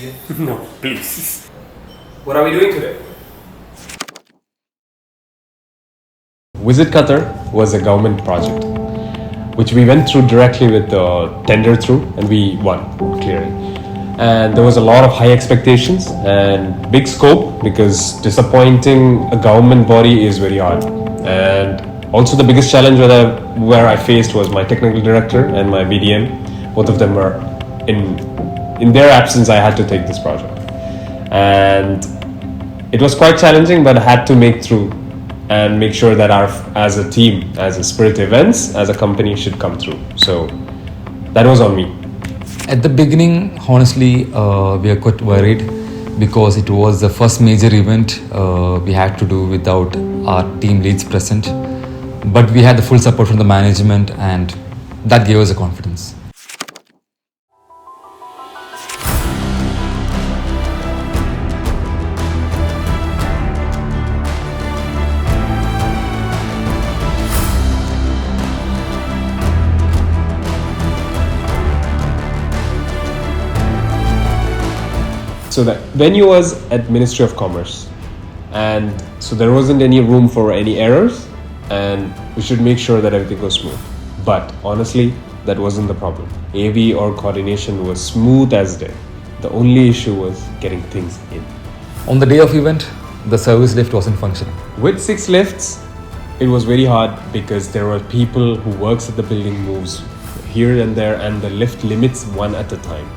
say? No, please. What are we doing today? Visit Qatar was a government project, which we went through directly with the tender through, and we won clearly. And there was a lot of high expectations and big scope, because disappointing a government body is very hard. And also the biggest challenge where I faced was my technical director and my BDM. Both of them were in their absence. I had to take this project, and it was quite challenging, but I had to make through and make sure that as a team, as a Spirit Events, as a company should come through. So that was on me. At the beginning, honestly, we are quite worried because it was the first major event we had to do without our team leads present. But we had the full support from the management, and that gave us a confidence. So the venue was at Ministry of Commerce, and so there wasn't any room for any errors, and we should make sure that everything goes smooth. But honestly, that wasn't the problem. AV or coordination was smooth as day. The only issue was getting things in. On the day of event, the service lift wasn't functioning. With 6 lifts, it was very hard because there were people who works at the building, moves here and there, and the lift limits one at a time.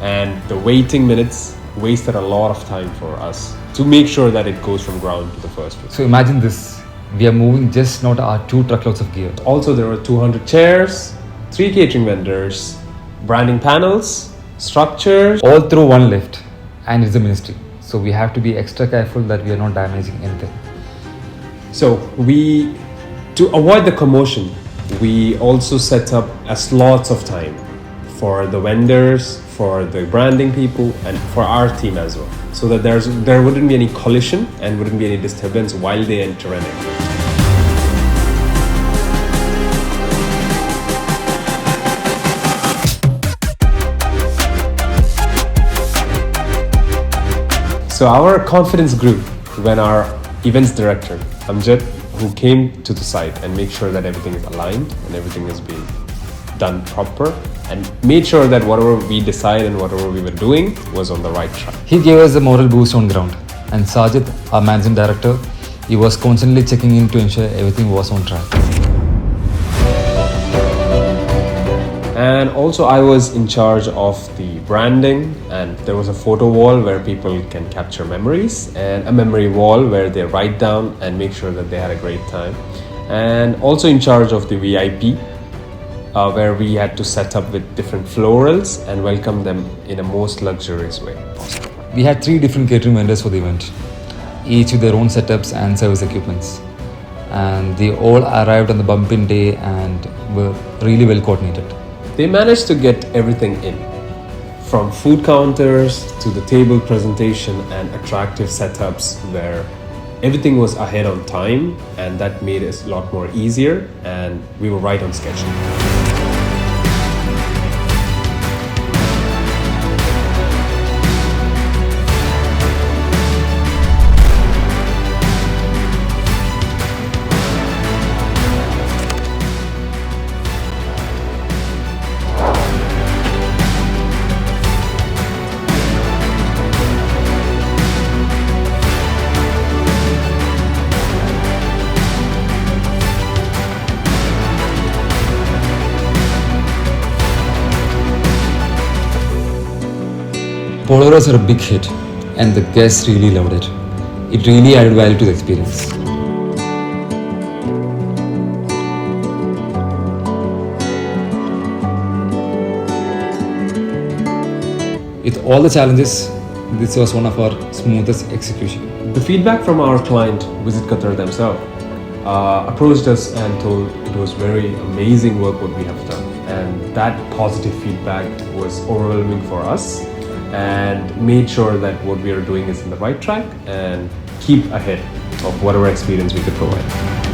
And the waiting minutes wasted a lot of time for us to make sure that it goes from ground to the first floor. So imagine this, we are moving just not our 2 truckloads of gear. Also, there were 200 chairs, 3 catering vendors, branding panels, structures. All through one lift, and it's a ministry. So we have to be extra careful that we are not damaging anything. So to avoid the commotion, we also set up slots of time for the vendors, for the branding people, and for our team as well, so that there wouldn't be any collision and wouldn't be any disturbance while they enter and exit. So our confidence grew when our events director, Amjad, who came to the site and made sure that everything is aligned and everything is being done proper, and made sure that whatever we decided and whatever we were doing was on the right track. He gave us a moral boost on ground, and Sajid, our managing director, he was constantly checking in to ensure everything was on track. And also I was in charge of the branding, and there was a photo wall where people can capture memories, and a memory wall where they write down and make sure that they had a great time. And also in charge of the VIP, where we had to set up with different florals and welcome them in a most luxurious way possible. We had 3 different catering vendors for the event, each with their own setups and service equipments. And they all arrived on the bump-in day and were really well coordinated. They managed to get everything in, from food counters to the table presentation and attractive setups where everything was ahead on time, and that made it a lot more easier, and we were right on schedule. Polaroids are a big hit, and the guests really loved it. It really added value to the experience. With all the challenges, this was one of our smoothest execution. The feedback from our client, Visit Qatar themselves, approached us and told it was very amazing work what we have done. And that positive feedback was overwhelming for us, and made sure that what we are doing is in the right track and keep ahead of whatever experience we could provide.